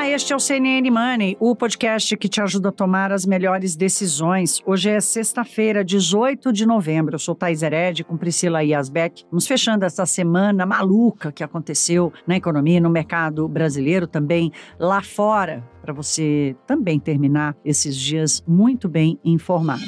Olá, este é o CNN Money, o podcast que te ajuda a tomar as melhores decisões. Hoje é sexta-feira, 18 de novembro. Eu sou Thaís Herede com Priscila Yasbeck. Vamos fechando essa semana maluca que aconteceu na economia, no mercado brasileiro, também lá fora, para você também terminar esses dias muito bem informado.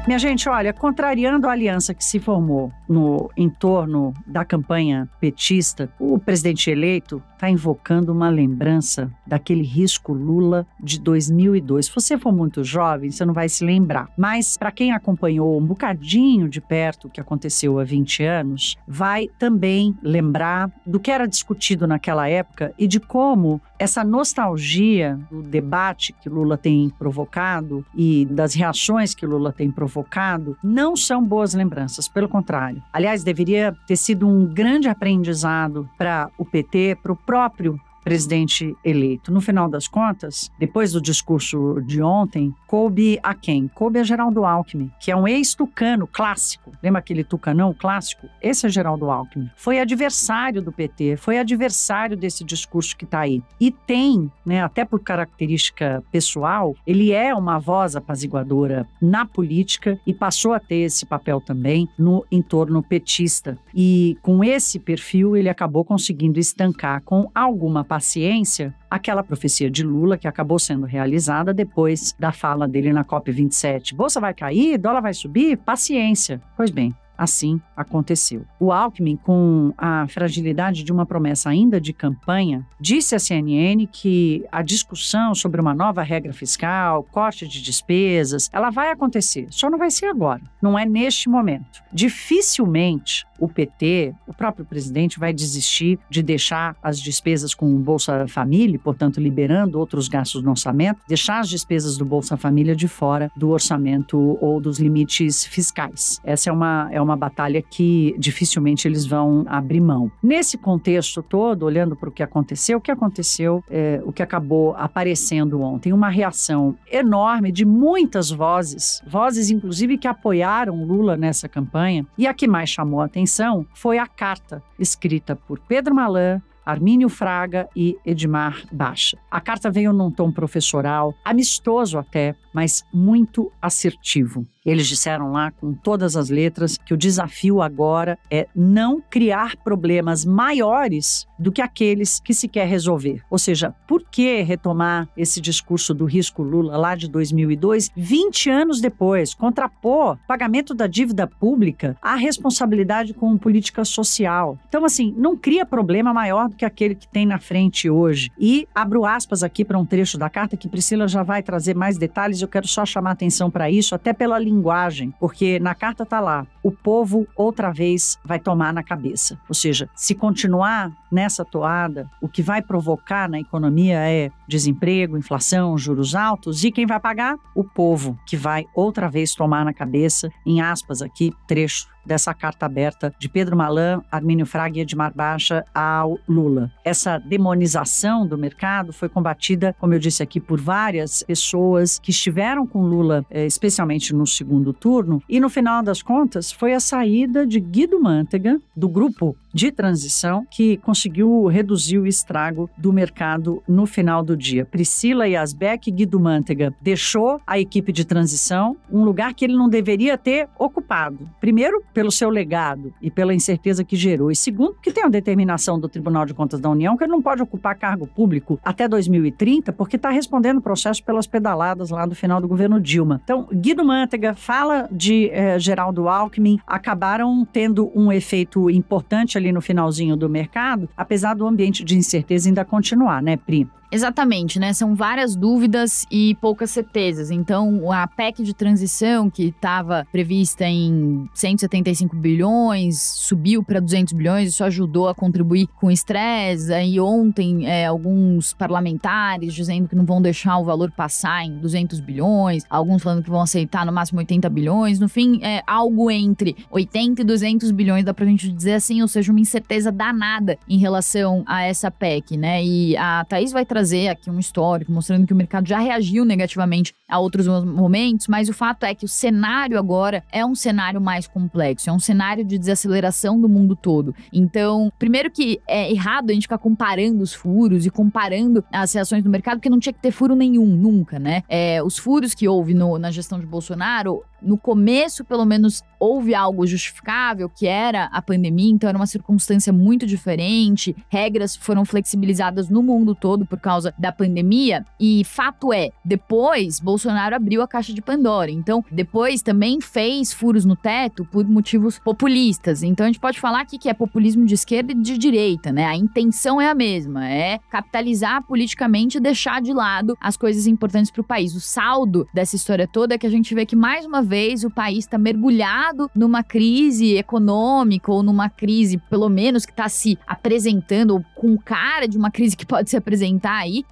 Minha gente, olha, contrariando a aliança que se formou no entorno da campanha petista, o presidente eleito está invocando uma lembrança daquele risco Lula de 2002. Se você for muito jovem, você não vai se lembrar. Mas para quem acompanhou um bocadinho de perto o que aconteceu há 20 anos, vai também lembrar do que era discutido naquela época e de como essa nostalgia do debate que Lula tem provocado e das reações que Lula tem provocado não são boas lembranças, pelo contrário. Aliás, deveria ter sido um grande aprendizado para o PT, para o próprio presidente eleito. No final das contas, depois do discurso de ontem, coube a quem? Coube a Geraldo Alckmin, que é um ex-tucano clássico. Lembra aquele tucanão clássico? Esse é Geraldo Alckmin. Foi adversário do PT, foi adversário desse discurso que está aí. E tem, até por característica pessoal, ele é uma voz apaziguadora na política e passou a ter esse papel também no entorno petista. E com esse perfil, ele acabou conseguindo estancar com alguma paciência aquela profecia de Lula que acabou sendo realizada depois da fala dele na COP27. Bolsa vai cair, dólar vai subir, paciência. Pois bem, assim aconteceu. O Alckmin, com a fragilidade de uma promessa ainda de campanha, disse à CNN que a discussão sobre uma nova regra fiscal, corte de despesas, ela vai acontecer, só não vai ser agora, não é neste momento. Dificilmente o PT, o próprio presidente, vai desistir de deixar as despesas com o Bolsa Família, portanto liberando outros gastos no orçamento, deixar as despesas do Bolsa Família de fora do orçamento ou dos limites fiscais. Essa é uma batalha que dificilmente eles vão abrir mão. Nesse contexto todo, olhando para o que aconteceu o que acabou aparecendo ontem, uma reação enorme de muitas vozes inclusive que apoiaram Lula nessa campanha, e a que mais chamou a atenção foi a carta escrita por Pedro Malan, Armínio Fraga e Edmar Baixa. A carta veio num tom professoral, amistoso até, mas muito assertivo. Eles disseram lá, com todas as letras, que o desafio agora é não criar problemas maiores do que aqueles que se quer resolver. Ou seja, por que retomar esse discurso do risco Lula lá de 2002, 20 anos depois, contrapor pagamento da dívida pública à responsabilidade com política social? Então, assim, não cria problema maior do que aquele que tem na frente hoje. E abro aspas aqui para um trecho da carta que Priscila já vai trazer mais detalhes. Eu quero só chamar atenção para isso, até pela linguagem, porque na carta está lá, o povo outra vez vai tomar na cabeça. Ou seja, se continuar nessa toada, o que vai provocar na economia é desemprego, inflação, juros altos, e quem vai pagar? O povo, que vai outra vez tomar na cabeça, em aspas aqui, trecho dessa carta aberta de Pedro Malan, Armínio Fraga e Edmar Baixa ao Lula. Essa demonização do mercado foi combatida, como eu disse aqui, por várias pessoas que estiveram com Lula, especialmente no segundo turno, e no final das contas foi a saída de Guido Mantega, do grupo de transição, que conseguiu reduzir o estrago do mercado no final do dia. Priscila Yasbeck e Guido Mantega deixou a equipe de transição, um lugar que ele não deveria ter ocupado. Primeiro, pelo seu legado e pela incerteza que gerou. E segundo, que tem a determinação do Tribunal de Contas da União que ele não pode ocupar cargo público até 2030 porque está respondendo o processo pelas pedaladas lá do final do governo Dilma. Então, Guido Mantega, fala de Geraldo Alckmin, acabaram tendo um efeito importante ali no finalzinho do mercado, apesar do ambiente de incerteza ainda continuar, né, Pri? Exatamente, né? São várias dúvidas e poucas certezas. Então, a PEC de transição, que estava prevista em 175 bilhões, subiu para 200 bilhões, isso ajudou a contribuir com o estresse. E ontem, alguns parlamentares dizendo que não vão deixar o valor passar em 200 bilhões, alguns falando que vão aceitar no máximo 80 bilhões. No fim, algo entre 80 e 200 bilhões, dá pra gente dizer assim, ou seja, uma incerteza danada em relação a essa PEC, né? E a Thaís vai trazer trazer aqui um histórico, mostrando que o mercado já reagiu negativamente a outros momentos, mas o fato é que o cenário agora é um cenário mais complexo, é um cenário de desaceleração do mundo todo. Então, primeiro que é errado a gente ficar comparando os furos e comparando as reações do mercado, porque não tinha que ter furo nenhum, nunca, né? Os furos que houve na gestão de Bolsonaro, no começo, pelo menos, houve algo justificável, que era a pandemia, então era uma circunstância muito diferente, regras foram flexibilizadas no mundo todo por causa da pandemia, e fato é, depois Bolsonaro abriu a caixa de Pandora, então depois também fez furos no teto por motivos populistas, então a gente pode falar aqui que é populismo de esquerda e de direita, né? A intenção é a mesma, é capitalizar politicamente e deixar de lado as coisas importantes para o país. O saldo dessa história toda é que a gente vê que mais uma vez o país está mergulhado numa crise econômica ou numa crise, pelo menos, que está se apresentando ou com cara de uma crise que pode se apresentar aí,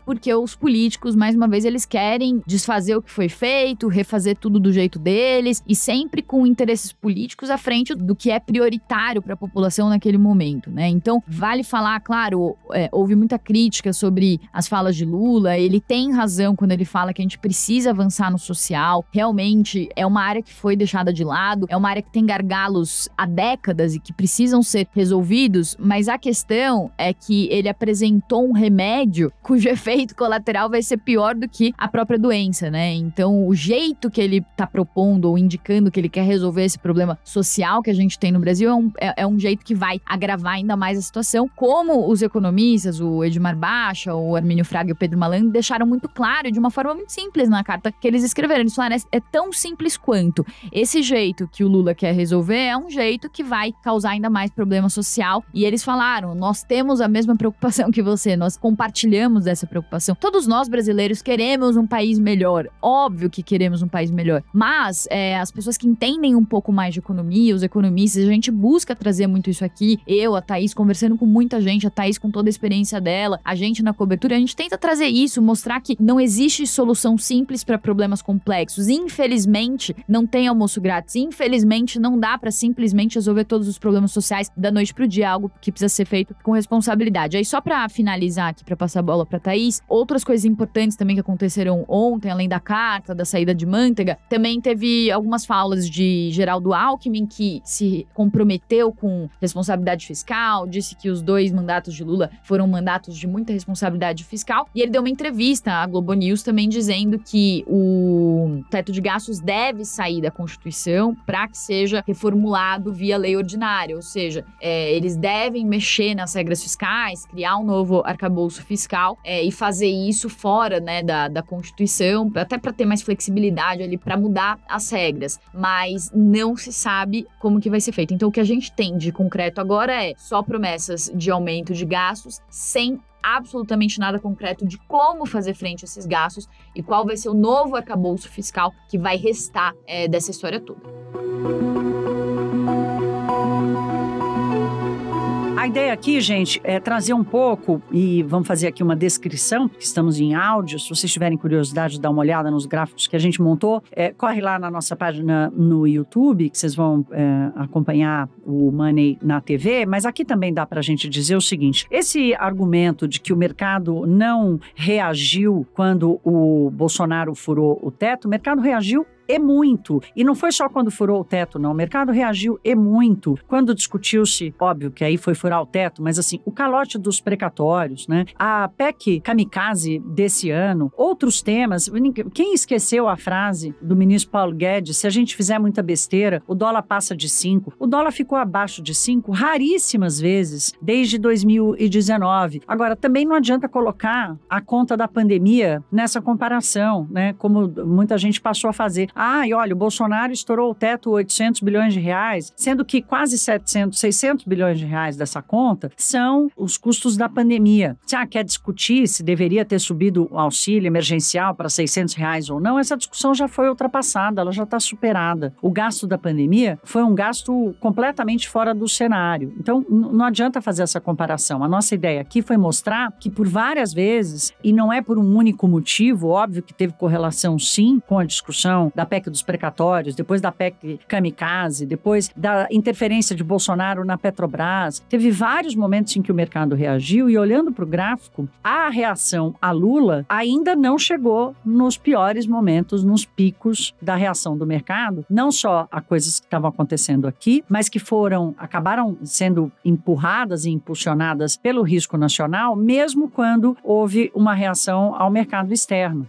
porque os políticos, mais uma vez, eles querem desfazer o que foi feito, refazer tudo do jeito deles e sempre com interesses políticos à frente do que é prioritário para a população naquele momento, né? Então, vale falar, claro, houve muita crítica sobre as falas de Lula, ele tem razão quando ele fala que a gente precisa avançar no social, realmente é uma área que foi deixada de lado, é uma área que tem gargalos há décadas e que precisam ser resolvidos, mas a questão é que ele apresentou um remédio cujo efeito colateral vai ser pior do que a própria doença, né? Então, o jeito que ele tá propondo ou indicando que ele quer resolver esse problema social que a gente tem no Brasil é um jeito que vai agravar ainda mais a situação, como os economistas, o Edmar Baixa, o Armínio Fraga e o Pedro Malan deixaram muito claro, de uma forma muito simples na carta que eles escreveram. Eles falaram, é tão simples quanto. Esse jeito que o Lula quer resolver é um jeito que vai causar ainda mais problema social. E eles falaram, nós temos a mesma preocupação que você, nós compartilhamos dessa preocupação. Todos nós brasileiros queremos um país melhor. Óbvio que queremos um país melhor. Mas as pessoas que entendem um pouco mais de economia, os economistas, a gente busca trazer muito isso aqui. Eu, a Thaís, conversando com muita gente, a Thaís com toda a experiência dela, a gente na cobertura, a gente tenta trazer isso, mostrar que não existe solução simples para problemas complexos. Infelizmente, não tem almoço grátis. Infelizmente, não dá para simplesmente resolver todos os problemas sociais da noite pro dia, algo que precisa ser feito com responsabilidade. Aí, só para finalizar aqui, para passar a bola para Thaís, outras coisas importantes também que aconteceram ontem, além da carta, da saída de Manteiga, também teve algumas falas de Geraldo Alckmin, que se comprometeu com responsabilidade fiscal, disse que os 2 mandatos de Lula foram mandatos de muita responsabilidade fiscal, e ele deu uma entrevista à Globo News também dizendo que o teto de gastos deve sair da Constituição para que seja reformulado via lei ordinária, ou seja, eles devem mexer nas regras fiscais, criar um novo arcabouço fiscal e fazer isso fora, né, da Constituição, até para ter mais flexibilidade ali para mudar as regras, mas não se sabe como que vai ser feito. Então, o que a gente tem de concreto agora é só promessas de aumento de gastos sem absolutamente nada concreto de como fazer frente a esses gastos e qual vai ser o novo arcabouço fiscal que vai restar dessa história toda. A ideia aqui, gente, é trazer um pouco, e vamos fazer aqui uma descrição, porque estamos em áudio. Se vocês tiverem curiosidade de dar uma olhada nos gráficos que a gente montou, corre lá na nossa página no YouTube, que vocês vão acompanhar o Money na TV, mas aqui também dá para a gente dizer o seguinte, esse argumento de que o mercado não reagiu quando o Bolsonaro furou o teto, o mercado reagiu e muito. E não foi só quando furou o teto, não. O mercado reagiu e muito. Quando discutiu-se, óbvio que aí foi furar o teto, mas assim, o calote dos precatórios, né? A PEC kamikaze desse ano, outros temas. Quem esqueceu a frase do ministro Paulo Guedes, se a gente fizer muita besteira, o dólar passa de 5. O dólar ficou abaixo de 5 raríssimas vezes desde 2019. Agora, também não adianta colocar a conta da pandemia nessa comparação, né? Como muita gente passou a fazer. E olha, o Bolsonaro estourou o teto 800 bilhões de reais, sendo que quase 600 bilhões de reais dessa conta são os custos da pandemia. Se quer discutir se deveria ter subido o auxílio emergencial para 600 reais ou não, essa discussão já foi ultrapassada, ela já está superada. O gasto da pandemia foi um gasto completamente fora do cenário. Então, não adianta fazer essa comparação. A nossa ideia aqui foi mostrar que por várias vezes, e não é por um único motivo, óbvio que teve correlação sim com a discussão da PEC dos precatórios, depois da PEC kamikaze, depois da interferência de Bolsonaro na Petrobras. Teve vários momentos em que o mercado reagiu e, olhando para o gráfico, a reação a Lula ainda não chegou nos piores momentos, nos picos da reação do mercado, não só a coisas que estavam acontecendo aqui, mas que acabaram sendo empurradas e impulsionadas pelo risco nacional, mesmo quando houve uma reação ao mercado externo,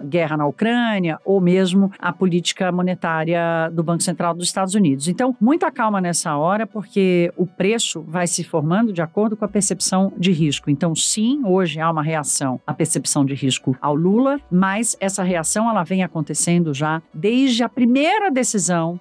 guerra na Ucrânia ou mesmo a política monetária do Banco Central dos Estados Unidos. Então, muita calma nessa hora, porque o preço vai se formando de acordo com a percepção de risco. Então, sim, hoje há uma reação à percepção de risco ao Lula, mas essa reação ela vem acontecendo já desde a primeira decisão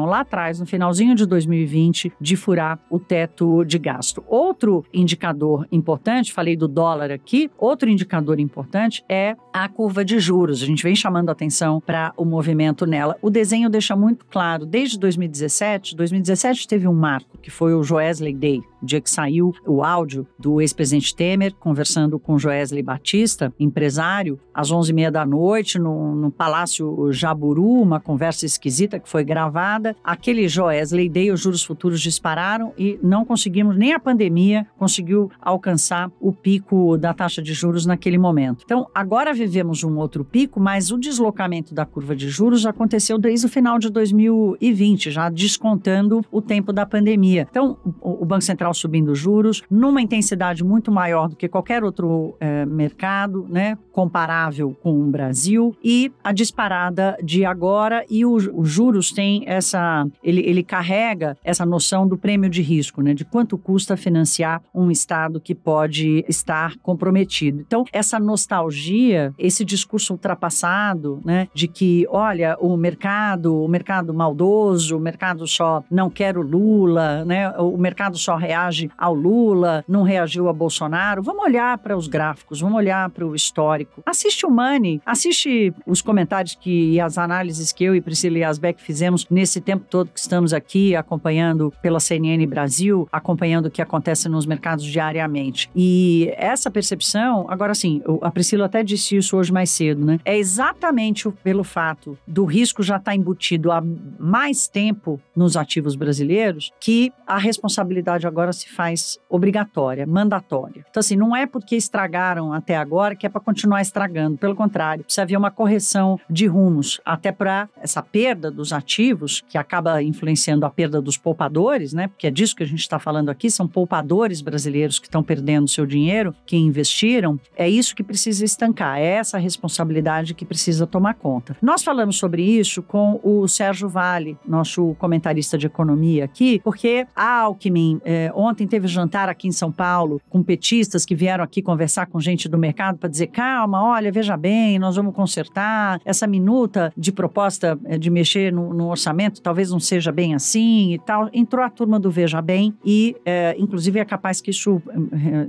lá atrás, no finalzinho de 2020, de furar o teto de gasto. Outro indicador importante, falei do dólar aqui, outro indicador importante é a curva de juros. A gente vem chamando a atenção para o movimento nela. O desenho deixa muito claro, desde 2017 teve um marco, que foi o Joesley Day, o dia que saiu o áudio do ex-presidente Temer conversando com Joesley Batista, empresário, às 11h30 da noite, no Palácio Jaburu, uma conversa esquisita que foi gravada. Aquele Joesley Day, os juros futuros dispararam e não conseguimos, nem a pandemia conseguiu alcançar o pico da taxa de juros naquele momento. Então, agora vivemos um outro pico, mas o deslocamento da curva de juros já aconteceu desde o final de 2020, já descontando o tempo da pandemia. Então, o Banco Central subindo juros numa intensidade muito maior do que qualquer outro mercado, né, comparável com o Brasil, e a disparada de agora, e os juros tem ele carrega essa noção do prêmio de risco, né, de quanto custa financiar um Estado que pode estar comprometido. Então, essa nostalgia, esse discurso ultrapassado, né, de que, olha, o mercado maldoso, o mercado só não quer o Lula, né, o mercado só reage ao Lula, não reagiu a Bolsonaro. Vamos olhar para os gráficos, vamos olhar para o histórico. Assiste o Money, assiste os comentários e as análises que eu e Priscila Yazbek fizemos nesse tempo todo que estamos aqui acompanhando pela CNN Brasil, acompanhando o que acontece nos mercados diariamente. E essa percepção, agora sim, a Priscila até disse isso hoje mais cedo, né? É exatamente pelo fato do risco já estar embutido há mais tempo nos ativos brasileiros que a responsabilidade agora se faz obrigatória, mandatória. Então, assim, não é porque estragaram até agora que é para continuar estragando. Pelo contrário, precisa haver uma correção de rumos, até para essa perda dos ativos, que acaba influenciando a perda dos poupadores, né? Porque é disso que a gente está falando aqui, são poupadores brasileiros que estão perdendo seu dinheiro, que investiram. É isso que precisa estancar, é essa responsabilidade que precisa tomar conta. Nós falamos sobre isso com o Sérgio Vale, nosso comentarista de economia aqui, porque a Alckmin ontem teve jantar aqui em São Paulo com petistas que vieram aqui conversar com gente do mercado para dizer, calma, olha, veja bem, nós vamos consertar, essa minuta de proposta de mexer no orçamento talvez não seja bem assim e tal. Entrou a turma do Veja Bem e, inclusive, é capaz que isso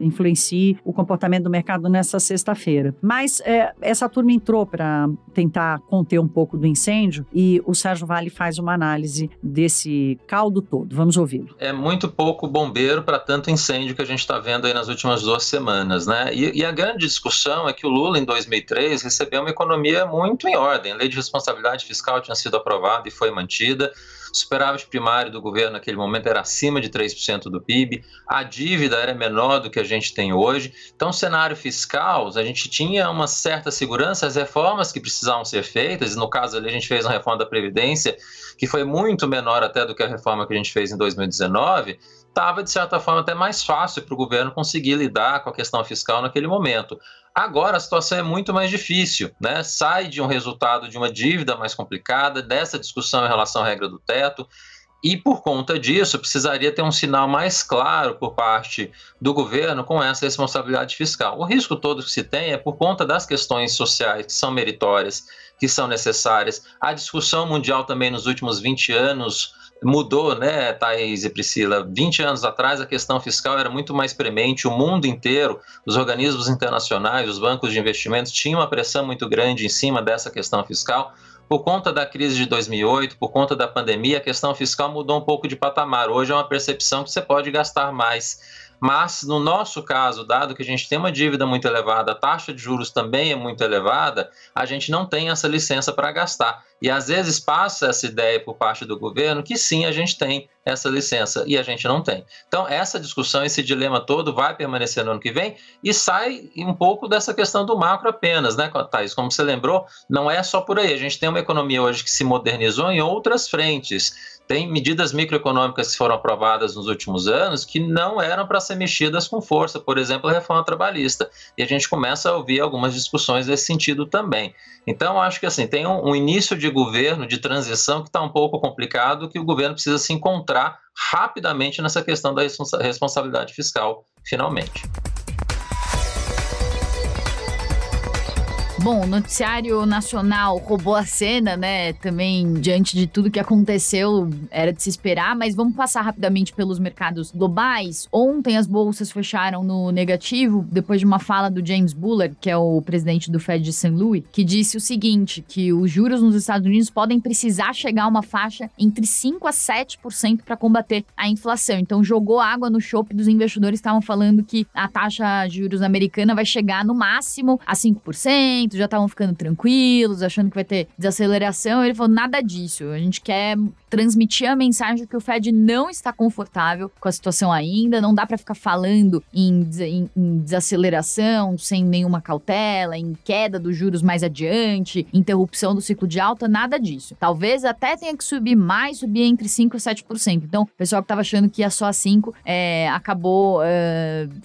influencie o comportamento do mercado nessa sexta-feira. Mas essa turma entrou para tentar conter um pouco do incêndio e o Sérgio Vale faz uma análise desse caldo todo. Vamos ouvi-lo. É muito pouco bombeiro para tanto incêndio que a gente está vendo aí nas últimas 2 semanas, né? E a grande discussão é que o Lula, em 2003, recebeu uma economia muito em ordem. A lei de responsabilidade fiscal tinha sido aprovada e foi mantida. O superávit primário do governo naquele momento era acima de 3% do PIB, a dívida era menor do que a gente tem hoje. Então, o cenário fiscal, a gente tinha uma certa segurança, as reformas que precisavam ser feitas, e no caso ali a gente fez uma reforma da Previdência, que foi muito menor até do que a reforma que a gente fez em 2019, estava, de certa forma, até mais fácil para o governo conseguir lidar com a questão fiscal naquele momento. Agora a situação é muito mais difícil, né? Sai de um resultado de uma dívida mais complicada, dessa discussão em relação à regra do teto, e por conta disso precisaria ter um sinal mais claro por parte do governo com essa responsabilidade fiscal. O risco todo que se tem é por conta das questões sociais que são meritórias, que são necessárias. A discussão mundial também nos últimos 20 anos mudou, né, Thaís e Priscila? 20 anos atrás a questão fiscal era muito mais premente, o mundo inteiro, os organismos internacionais, os bancos de investimentos tinham uma pressão muito grande em cima dessa questão fiscal. Por conta da crise de 2008, por conta da pandemia, a questão fiscal mudou um pouco de patamar. Hoje é uma percepção que você pode gastar mais. mas no nosso caso, dado que a gente tem uma dívida muito elevada, a taxa de juros também é muito elevada, a gente não tem essa licença para gastar. E às vezes passa essa ideia por parte do governo que sim, a gente tem essa licença e a gente não tem. Então essa discussão, esse dilema todo vai permanecer no ano que vem e sai um pouco dessa questão do macro apenas, né, Thaís? Como você lembrou, não é só por aí. A gente tem uma economia hoje que se modernizou em outras frentes. Tem medidas microeconômicas que foram aprovadas nos últimos anos que não eram para ser mexidas com força, por exemplo, a reforma trabalhista. E a gente começa a ouvir algumas discussões nesse sentido também. Então, acho que assim, tem um início de governo, de transição, que está um pouco complicado, que o governo precisa se encontrar rapidamente nessa questão da responsabilidade fiscal, finalmente. Bom, o noticiário nacional roubou a cena, né? Também, diante de tudo que aconteceu, era de se esperar, mas vamos passar rapidamente pelos mercados globais. Ontem as bolsas fecharam no negativo, depois de uma fala do James Bullard, que é o presidente do Fed de St. Louis, que disse o seguinte, que os juros nos Estados Unidos podem precisar chegar a uma faixa entre 5% a 7% para combater a inflação. Então, jogou água no chope dos investidores, estavam falando que a taxa de juros americana vai chegar no máximo a 5%, já estavam ficando tranquilos, achando que vai ter desaceleração. Ele falou, nada disso. A gente quer transmitir a mensagem de que o Fed não está confortável com a situação ainda, não dá para ficar falando em desaceleração sem nenhuma cautela, em queda dos juros mais adiante, interrupção do ciclo de alta, nada disso. Talvez até tenha que subir mais, subir entre 5% e 7%. Então, o pessoal que estava achando que ia só a 5%, acabou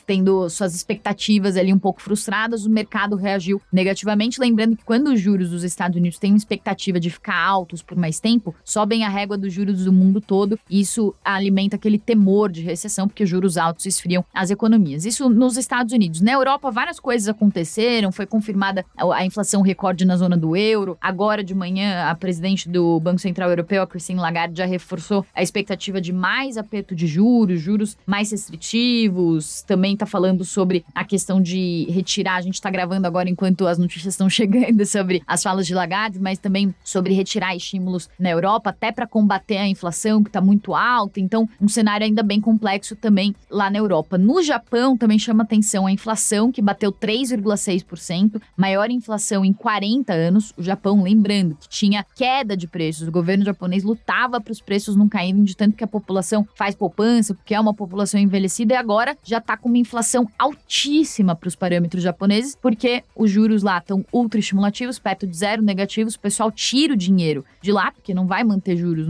tendo suas expectativas ali um pouco frustradas, o mercado reagiu negativamente. Lembrando que quando os juros dos Estados Unidos têm uma expectativa de ficar altos por mais tempo, sobem a régua dos juros do mundo todo. Isso alimenta aquele temor de recessão, porque juros altos esfriam as economias. Isso nos Estados Unidos. Na Europa, várias coisas aconteceram. Foi confirmada a inflação recorde na zona do euro. Agora de manhã, a presidente do Banco Central Europeu, a Christine Lagarde, já reforçou a expectativa de mais aperto de juros mais restritivos. Também está falando sobre a questão de retirar. A gente está gravando agora enquanto as notícias estão chegando sobre as falas de Lagarde, mas também sobre retirar estímulos na Europa, até para combater a inflação que está muito alta. Então, um cenário ainda bem complexo também lá na Europa. No Japão, também chama atenção a inflação, que bateu 3,6%, maior inflação em 40 anos. O Japão, lembrando que tinha queda de preços, o governo japonês lutava para os preços não caírem, de tanto que a população faz poupança, porque é uma população envelhecida, e agora já está com uma inflação altíssima para os parâmetros japoneses, porque os juros lá estão ultra estimulativos, perto de zero negativos, o pessoal tira o dinheiro de lá, porque não vai manter juros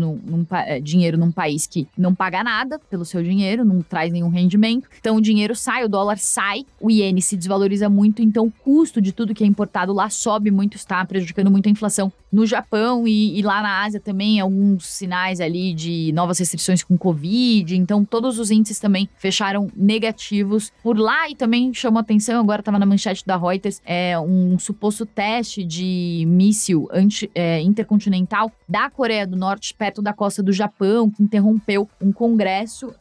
dinheiro num país que não paga nada pelo seu dinheiro, não traz nenhum rendimento. Então o dinheiro sai, o dólar sai, o iene se desvaloriza muito, então o custo de tudo que é importado lá sobe muito, está prejudicando muito a inflação no Japão e lá na Ásia também, alguns sinais ali de novas restrições com Covid, então todos os índices também fecharam negativos por lá. E também chamou atenção, agora estava na manchete da Reuters, um suposto teste de míssil intercontinental da Coreia do Norte perto da costa do Japão, que interrompeu um congresso,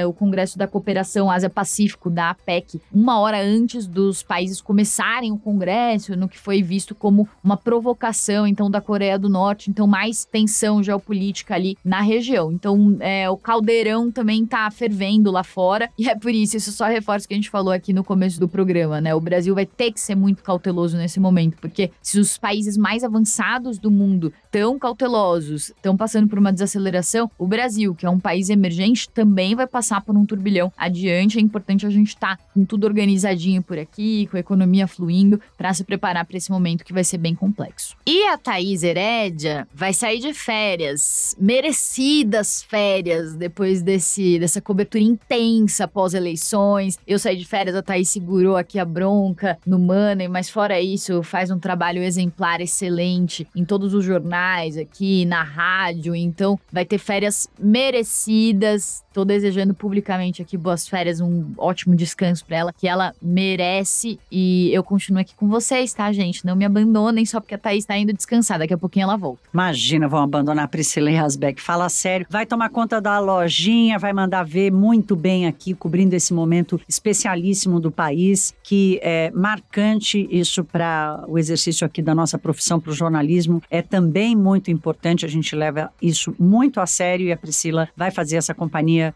o Congresso da Cooperação Ásia-Pacífico, da APEC, uma hora antes dos países começarem o congresso, no que foi visto como uma provocação, então, da Coreia do Norte, então mais tensão geopolítica ali na região. Então, o caldeirão também tá fervendo lá fora, e é por isso só reforça o que a gente falou aqui no começo do programa, né? O Brasil vai ter que ser muito cauteloso nesse momento, porque se os países mais avançados do mundo tão cautelosos, estão passando por uma desaceleração, o Brasil, que é um país emergente, também vai passar por um turbilhão adiante. É importante a gente estar com tudo organizadinho por aqui, com a economia fluindo, para se preparar para esse momento que vai ser bem complexo. E a Thaís Herédia vai sair de férias, merecidas férias, depois dessa cobertura intensa pós-eleições. Eu saí de férias, a Thaís segurou aqui a bronca no Money, mas fora isso, faz um trabalho exemplar, excelente, em todos os jornais aqui, na rádio. Então, vai ter férias merecidas. Tô desejando publicamente aqui boas férias, um ótimo descanso pra ela, que ela merece. E eu continuo aqui com vocês, tá, gente? Não me abandonem só porque a Thaís tá indo descansar. Daqui a pouquinho ela volta. Imagina, vão abandonar a Priscila e Rasbeck. Fala sério. Vai tomar conta da lojinha, vai mandar ver muito bem aqui, cobrindo esse momento especialíssimo do país, que é marcante isso para o exercício aqui da nossa profissão, para o jornalismo. É também muito importante, a gente leva isso isso muito a sério e a Priscila vai fazer essa companhia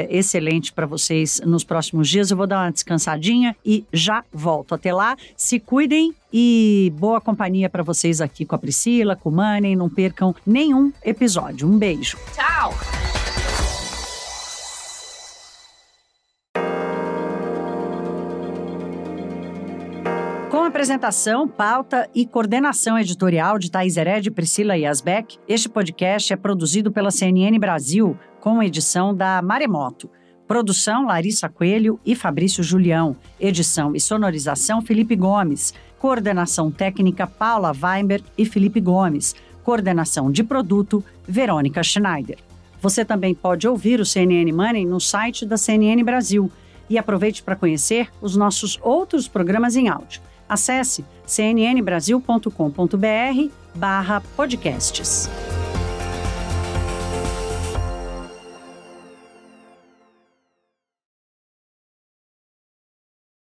excelente para vocês nos próximos dias. Eu vou dar uma descansadinha e já volto. Até lá, se cuidem e boa companhia para vocês aqui com a Priscila, com o Money. Não percam nenhum episódio. Um beijo. Tchau! Com apresentação, pauta e coordenação editorial de Thaís Hered e Priscila Yazbek, este podcast é produzido pela CNN Brasil, com edição da Maremoto. Produção, Larissa Coelho e Fabrício Julião. Edição e sonorização, Felipe Gomes. Coordenação técnica, Paula Weinberg e Felipe Gomes. Coordenação de produto, Verônica Schneider. Você também pode ouvir o CNN Money no site da CNN Brasil. E aproveite para conhecer os nossos outros programas em áudio. Acesse cnnbrasil.com.br/podcasts.